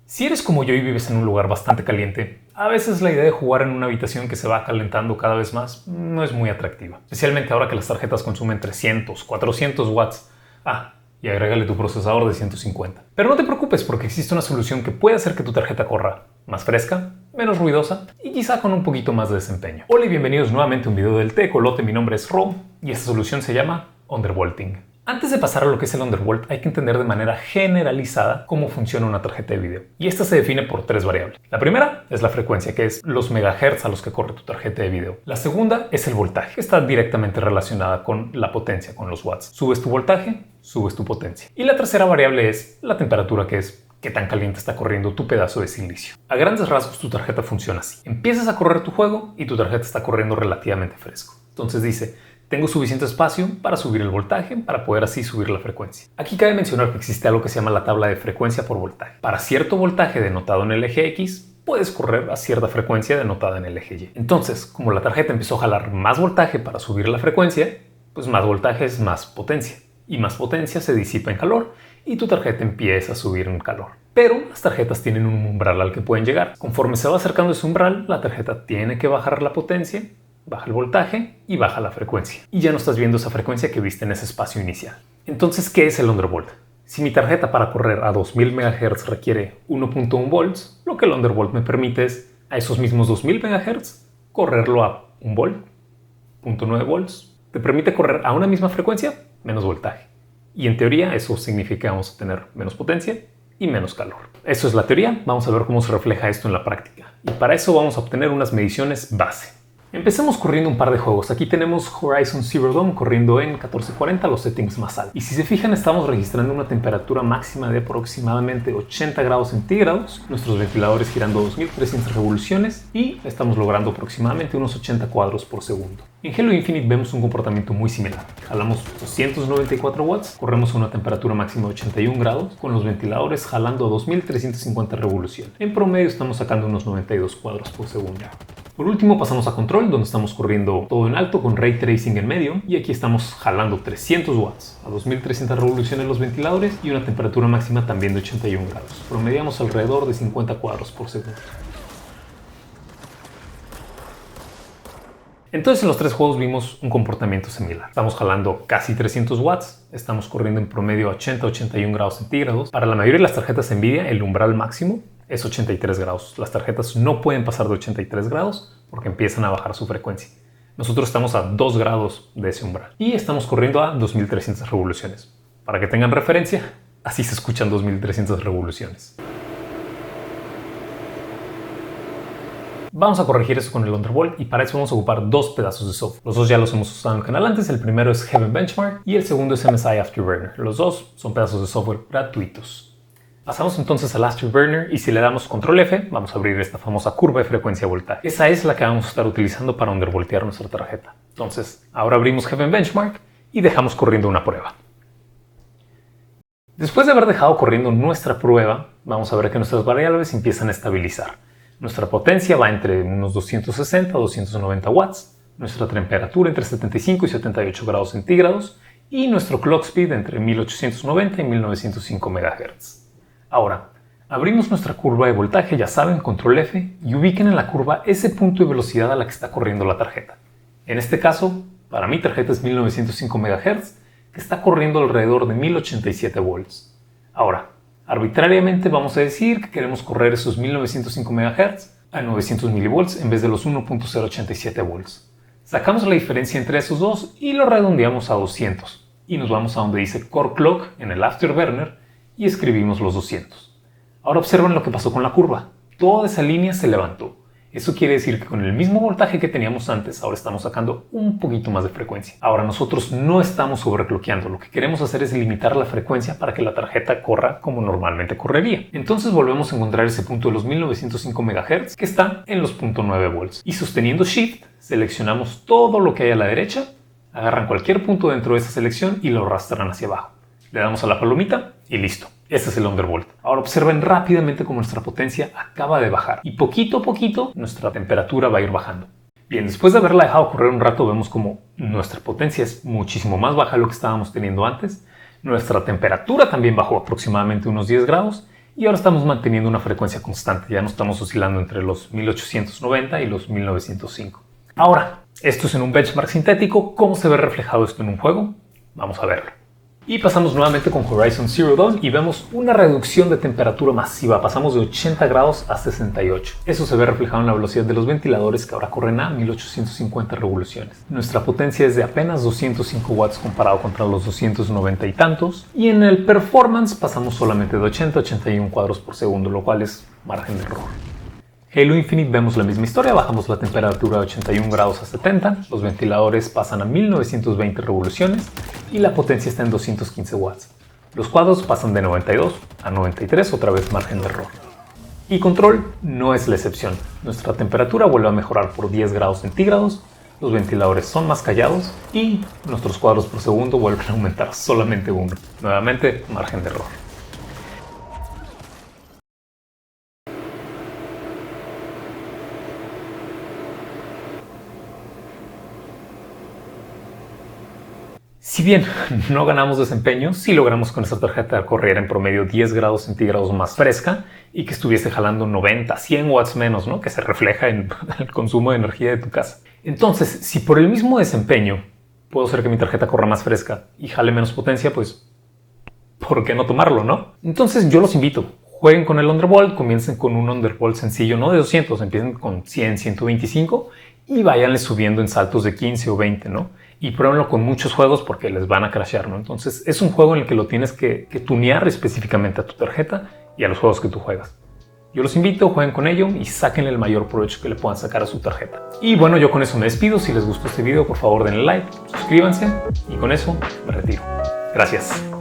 Si eres como yo y vives en un lugar bastante caliente, a veces la idea de jugar en una habitación que se va calentando cada vez más no es muy atractiva, especialmente ahora que las tarjetas consumen 300, 400 watts. Y agrégale tu procesador de 150. Pero no te preocupes porque existe una solución que puede hacer que tu tarjeta corra más fresca, menos ruidosa y quizá con un poquito más de desempeño. Hola y bienvenidos nuevamente a un video del Tecolote. Mi nombre es Ro y esta solución se llama Undervolting. Antes de pasar a lo que es el undervolt, hay que entender de manera generalizada cómo funciona una tarjeta de video. Y esta se define por tres variables. La primera es la frecuencia, que es los megahertz a los que corre tu tarjeta de video. La segunda es el voltaje, que está directamente relacionada con la potencia, con los watts. Subes tu voltaje, subes tu potencia. Y la tercera variable es la temperatura, que es qué tan caliente está corriendo tu pedazo de silicio. A grandes rasgos, tu tarjeta funciona así. Empiezas a correr tu juego y tu tarjeta está corriendo relativamente fresco. Entonces dice: tengo suficiente espacio para subir el voltaje para poder así subir la frecuencia. Aquí cabe mencionar que existe algo que se llama la tabla de frecuencia por voltaje. Para cierto voltaje denotado en el eje X, puedes correr a cierta frecuencia denotada en el eje Y. Entonces, como la tarjeta empezó a jalar más voltaje para subir la frecuencia, pues más voltaje es más potencia. Y más potencia se disipa en calor y tu tarjeta empieza a subir en calor. Pero las tarjetas tienen un umbral al que pueden llegar. Conforme se va acercando ese umbral, la tarjeta tiene que bajar la potencia, baja el voltaje y baja la frecuencia. Y ya no estás viendo esa frecuencia que viste en ese espacio inicial. Entonces, ¿qué es el undervolt? Si mi tarjeta para correr a 2000 MHz requiere 1.1 volts, lo que el undervolt me permite es a esos mismos 2000 MHz correrlo a 1 volt, 0.9 volts. Te permite correr a una misma frecuencia, menos voltaje. Y en teoría eso significa que vamos a tener menos potencia y menos calor. Eso es la teoría. Vamos a ver cómo se refleja esto en la práctica. Y para eso vamos a obtener unas mediciones base. Empecemos corriendo un par de juegos. Aquí tenemos Horizon Zero Dawn corriendo en 1440, los settings más altos. Y si se fijan, estamos registrando una temperatura máxima de aproximadamente 80 grados centígrados, nuestros ventiladores girando 2300 revoluciones y estamos logrando aproximadamente unos 80 cuadros por segundo. En Halo Infinite vemos un comportamiento muy similar. Jalamos 294 watts, corremos a una temperatura máxima de 81 grados, con los ventiladores jalando 2350 revoluciones. En promedio estamos sacando unos 92 cuadros por segundo. Por último pasamos a Control, donde estamos corriendo todo en alto con Ray Tracing en medio, y aquí estamos jalando 300 watts a 2300 revoluciones los ventiladores y una temperatura máxima también de 81 grados. Promediamos alrededor de 50 cuadros por segundo. Entonces en los tres juegos vimos un comportamiento similar. Estamos jalando casi 300 watts, estamos corriendo en promedio a 80-81 grados centígrados. Para la mayoría de las tarjetas Nvidia el umbral máximo es 83 grados. Las tarjetas no pueden pasar de 83 grados porque empiezan a bajar su frecuencia. Nosotros estamos a 2 grados de ese umbral y estamos corriendo a 2300 revoluciones. Para que tengan referencia, así se escuchan 2300 revoluciones. Vamos a corregir eso con el undervolt y para eso vamos a ocupar dos pedazos de software. Los dos ya los hemos usado en el canal antes. El primero es Heaven Benchmark y el segundo es MSI Afterburner. Los dos son pedazos de software gratuitos. Pasamos entonces al Afterburner y si le damos Control F, vamos a abrir esta famosa curva de frecuencia-voltaje. Esa es la que vamos a estar utilizando para undervoltear nuestra tarjeta. Entonces, ahora abrimos Heaven Benchmark y dejamos corriendo una prueba. Después de haber dejado corriendo nuestra prueba, vamos a ver que nuestras variables empiezan a estabilizar. Nuestra potencia va entre unos 260 a 290 watts, nuestra temperatura entre 75 y 78 grados centígrados y nuestro clock speed entre 1890 y 1905 MHz. Ahora, abrimos nuestra curva de voltaje, ya saben, Control F, y ubiquen en la curva ese punto de velocidad a la que está corriendo la tarjeta. En este caso, para mi tarjeta es 1905 MHz, que está corriendo alrededor de 1087 volts. Ahora, arbitrariamente vamos a decir que queremos correr esos 1905 MHz a 900 mV en vez de los 1.087 volts. Sacamos la diferencia entre esos dos y lo redondeamos a 200. Y nos vamos a donde dice Core Clock en el Afterburner y escribimos los 200. Ahora observen lo que pasó con la curva. Toda esa línea se levantó. Eso quiere decir que con el mismo voltaje que teníamos antes, ahora estamos sacando un poquito más de frecuencia. Ahora nosotros no estamos overclockeando. Lo que queremos hacer es limitar la frecuencia para que la tarjeta corra como normalmente correría. Entonces volvemos a encontrar ese punto de los 1905 MHz que está en los 0.9 volts. Y sosteniendo Shift, seleccionamos todo lo que hay a la derecha, agarran cualquier punto dentro de esa selección y lo arrastran hacia abajo. Le damos a la palomita y listo. Este es el undervolt. Ahora observen rápidamente cómo nuestra potencia acaba de bajar y poquito a poquito nuestra temperatura va a ir bajando. Bien, después de haberla dejado correr un rato vemos como nuestra potencia es muchísimo más baja de lo que estábamos teniendo antes. Nuestra temperatura también bajó aproximadamente unos 10 grados y ahora estamos manteniendo una frecuencia constante, ya no estamos oscilando entre los 1890 y los 1905. Ahora, esto es en un benchmark sintético. ¿Cómo se ve reflejado esto en un juego? Vamos a verlo. Y pasamos nuevamente con Horizon Zero Dawn y vemos una reducción de temperatura masiva. Pasamos de 80 grados a 68. Eso se ve reflejado en la velocidad de los ventiladores, que ahora corren a 1850 revoluciones. Nuestra potencia es de apenas 205 watts comparado contra los 290 y tantos. Y en el performance pasamos solamente de 80 a 81 cuadros por segundo, lo cual es margen de error. Halo Infinite vemos la misma historia, bajamos la temperatura de 81 grados a 70, los ventiladores pasan a 1920 revoluciones y la potencia está en 215 watts. Los cuadros pasan de 92 a 93, otra vez margen de error. Y Control no es la excepción. Nuestra temperatura vuelve a mejorar por 10 grados centígrados, los ventiladores son más callados y nuestros cuadros por segundo vuelven a aumentar solamente uno. Nuevamente, margen de error. Si bien no ganamos desempeño, sí logramos con esta tarjeta correr en promedio 10 grados centígrados más fresca y que estuviese jalando 90, 100 watts menos, ¿no? Que se refleja en el consumo de energía de tu casa. Entonces, si por el mismo desempeño puedo hacer que mi tarjeta corra más fresca y jale menos potencia, pues ¿por qué no tomarlo, no? Entonces yo los invito. Jueguen con el Undervolt, comiencen con un Undervolt sencillo, no de 200, empiecen con 100, 125 y váyanle subiendo en saltos de 15 o 20, ¿no? Y pruébenlo con muchos juegos porque les van a crashear, ¿no? Entonces es un juego en el que lo tienes que tunear específicamente a tu tarjeta y a los juegos que tú juegas. Yo los invito, jueguen con ello y saquen el mayor provecho que le puedan sacar a su tarjeta. Y bueno, yo con eso me despido. Si les gustó este video, por favor denle like, suscríbanse y con eso me retiro. Gracias.